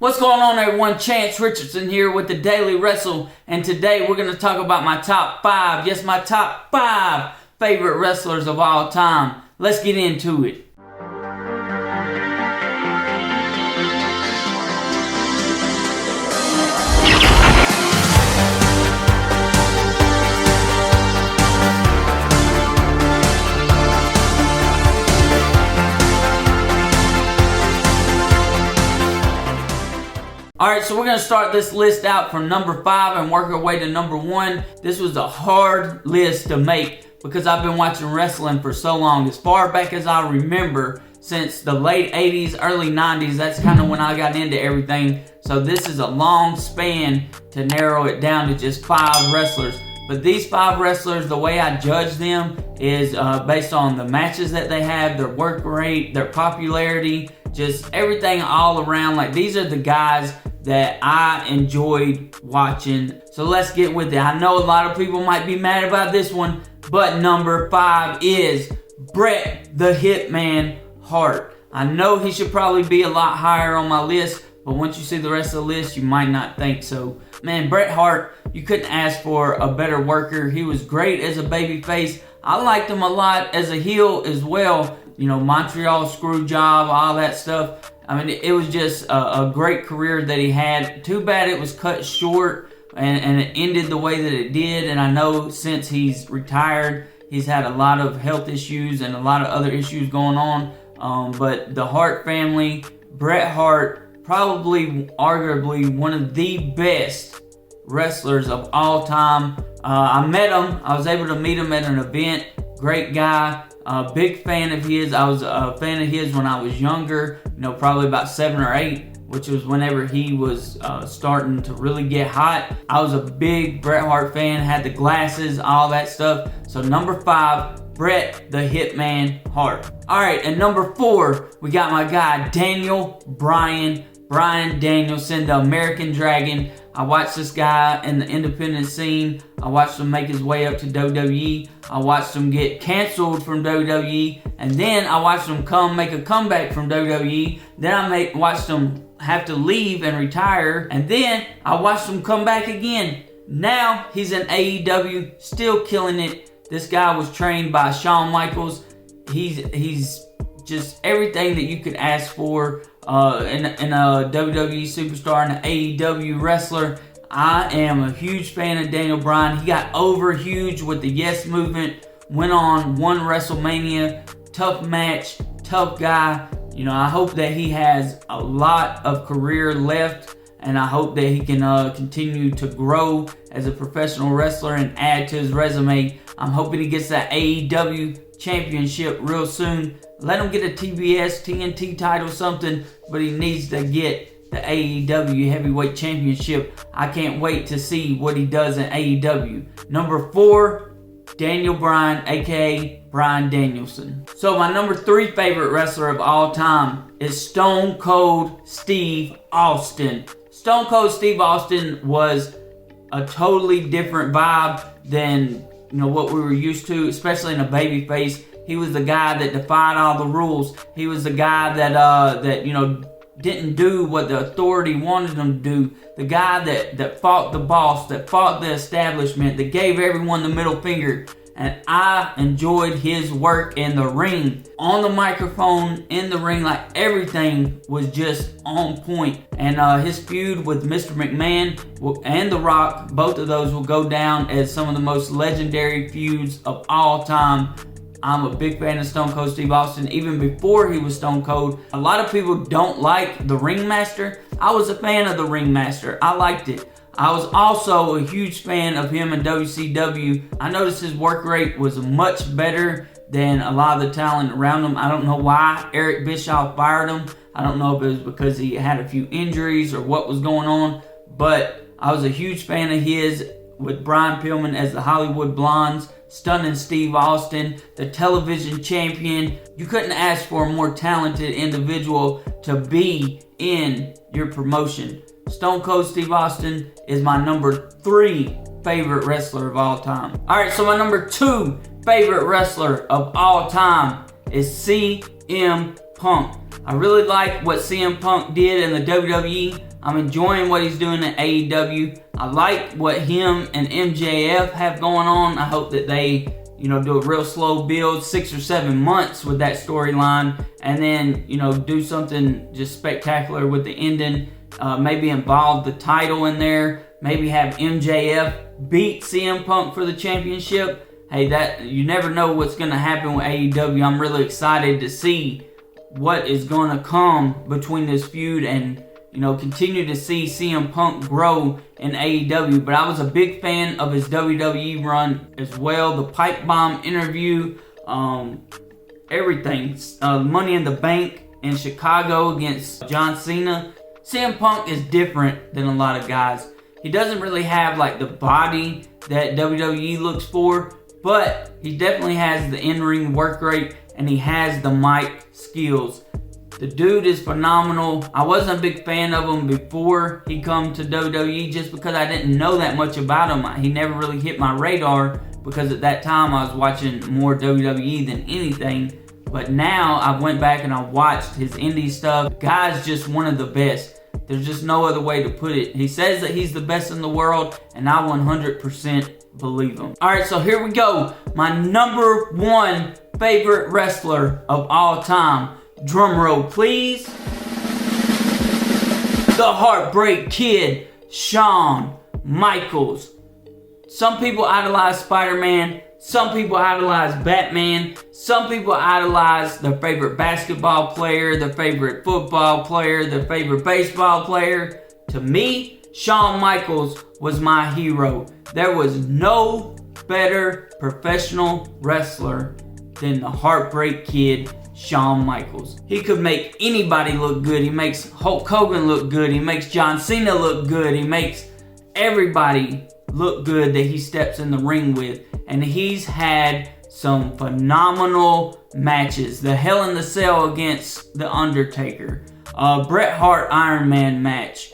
What's going on, everyone? Chance Richardson here with the Daily Wrestle, and today we're going to talk about my top 5, yes, my top 5 favorite wrestlers of all time. Let's get into it. Alright, so we're going to start this list out from number 5 and work our way to number 1. This was a hard list to make because I've been watching wrestling for so long. As far back as I remember, since the late 80s, early 90s, that's kind of when I got into everything. So this is a long span to narrow it down to just 5 wrestlers. But these 5 wrestlers, the way I judge them is based on the matches that they have, their work rate, their popularity, just everything all around. Like, these are the guys that I enjoyed watching. So let's get with it. I know a lot of people might be mad about this one, but number 5 is Bret the Hitman Hart. I know he should probably be a lot higher on my list, but once you see the rest of the list, you might not think so. Man, Bret Hart, you couldn't ask for a better worker. He was great as a babyface. I liked him a lot as a heel as well. You know, Montreal Screwjob, all that stuff. I mean, it was just a great career that he had. Too bad it was cut short and it ended the way that it did. And I know since he's retired, he's had a lot of health issues and a lot of other issues going on. But the Hart family, Bret Hart, probably arguably one of the best wrestlers of all time. I met him. I was able to meet him at an event. Great guy. Big fan of his. I was a fan of his when I was younger, you know, probably about 7 or 8, which was whenever he was starting to really get hot. I was a big Bret Hart fan, had the glasses, all that stuff. So number 5, Bret the Hitman Hart. Alright, and number 4, we got my guy Bryan Danielson, the American Dragon. I watched this guy in the independent scene. I watched him make his way up to WWE. I watched him get canceled from WWE. And then I watched him make a comeback from WWE. Then I watched him have to leave and retire. And then I watched him come back again. Now he's in AEW, still killing it. This guy was trained by Shawn Michaels. He's just everything that you could ask for in a WWE superstar and an AEW wrestler. I am a huge fan of Daniel Bryan. He got over huge with the Yes Movement. Went on, won WrestleMania. Tough match, tough guy. You know, I hope that he has a lot of career left, and I hope that he can continue to grow as a professional wrestler and add to his resume. I'm hoping he gets that AEW championship real soon. Let him get a TBS, TNT title, something, but he needs to get the AEW Heavyweight Championship. I can't wait to see what he does in AEW. Number 4, Daniel Bryan, aka Bryan Danielson. So my number 3 favorite wrestler of all time is Stone Cold Steve Austin. Stone Cold Steve Austin was a totally different vibe than, you know, what we were used to, especially in a babyface. He was the guy that defied all the rules. He was the guy that you know, didn't do what the authority wanted him to do. The guy that fought the boss, that fought the establishment, that gave everyone the middle finger. And I enjoyed his work in the ring, on the microphone, in the ring. Like, everything was just on point. And his feud with Mr. McMahon and The Rock, both of those will go down as some of the most legendary feuds of all time. I'm a big fan of Stone Cold Steve Austin, even before he was Stone Cold. A lot of people don't like the Ringmaster. I was a fan of the Ringmaster. I liked it. I was also a huge fan of him in WCW. I noticed his work rate was much better than a lot of the talent around him. I don't know why Eric Bischoff fired him. I don't know if it was because he had a few injuries or what was going on, but I was a huge fan of his with Brian Pillman as the Hollywood Blondes. Stunning Steve Austin, the television champion. You couldn't ask for a more talented individual to be in your promotion. Stone Cold Steve Austin is my number 3 favorite wrestler of all time. Alright, so my number 2 favorite wrestler of all time is CM Punk. I really like what CM Punk did in the WWE. I'm enjoying what he's doing at AEW. I like what him and MJF have going on. I hope that they, do a real slow build, 6 or 7 months with that storyline, and then, do something just spectacular with the ending. Maybe involve the title in there. Maybe have MJF beat CM Punk for the championship. Hey, you never know what's going to happen with AEW. I'm really excited to see what is going to come between this feud and, continue to see CM Punk grow in AEW. But I was a big fan of his WWE run as well. The pipe bomb interview, everything. Money in the Bank in Chicago against John Cena. CM Punk is different than a lot of guys. He doesn't really have like the body that WWE looks for, but he definitely has the in-ring work rate and he has the mic skills. The dude is phenomenal. I wasn't a big fan of him before he come to WWE just because I didn't know that much about him. He never really hit my radar because at that time I was watching more WWE than anything. But now I went back and I watched his indie stuff. The guy's just one of the best. There's just no other way to put it. He says that he's the best in the world, and I 100% believe him. Alright, so here we go. My number 1 favorite wrestler of all time. Drum roll, please. The Heartbreak Kid, Shawn Michaels. Some people idolize Spider-Man. Some people idolize Batman. Some people idolize their favorite basketball player, their favorite football player, their favorite baseball player. To me, Shawn Michaels was my hero. There was no better professional wrestler than the Heartbreak Kid, Shawn Michaels. He could make anybody look good. He makes Hulk Hogan look good. He makes John Cena look good. He makes everybody look good that he steps in the ring with. And he's had some phenomenal matches. The Hell in the Cell against The Undertaker. Bret Hart Iron Man match.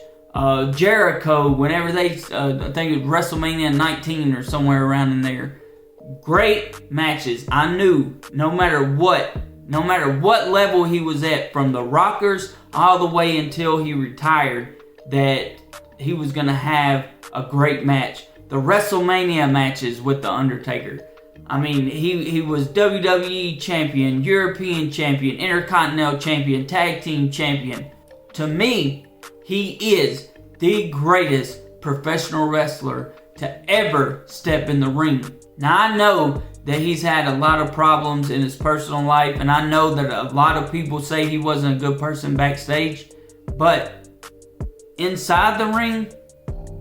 Jericho, whenever they, I think it was WrestleMania 19 or somewhere around in there. Great matches. I knew no matter what level he was at, from the Rockers all the way until he retired, that he was going to have a great match. The WrestleMania matches with The Undertaker. I mean, he was WWE Champion, European Champion, Intercontinental Champion, Tag Team Champion. To me, he is the greatest professional wrestler to ever step in the ring. Now, I know that he's had a lot of problems in his personal life, and I know that a lot of people say he wasn't a good person backstage, but inside the ring,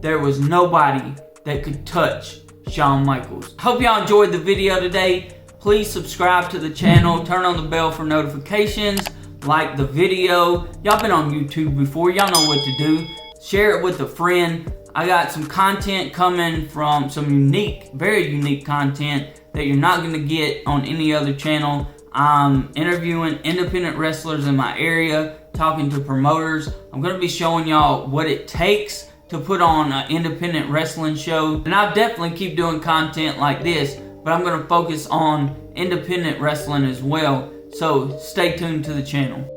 there was nobody that could touch Shawn Michaels. Hope y'all enjoyed the video today. Please subscribe to the channel, turn on the bell for notifications, like the video. Y'all been on YouTube before, y'all know what to do. Share it with a friend. I got some content coming from some very unique content that you're not going to get on any other channel. I'm interviewing independent wrestlers in my area, talking to promoters. I'm going to be showing y'all what it takes to put on an independent wrestling show. And I'll definitely keep doing content like this, but I'm going to focus on independent wrestling as well. So stay tuned to the channel.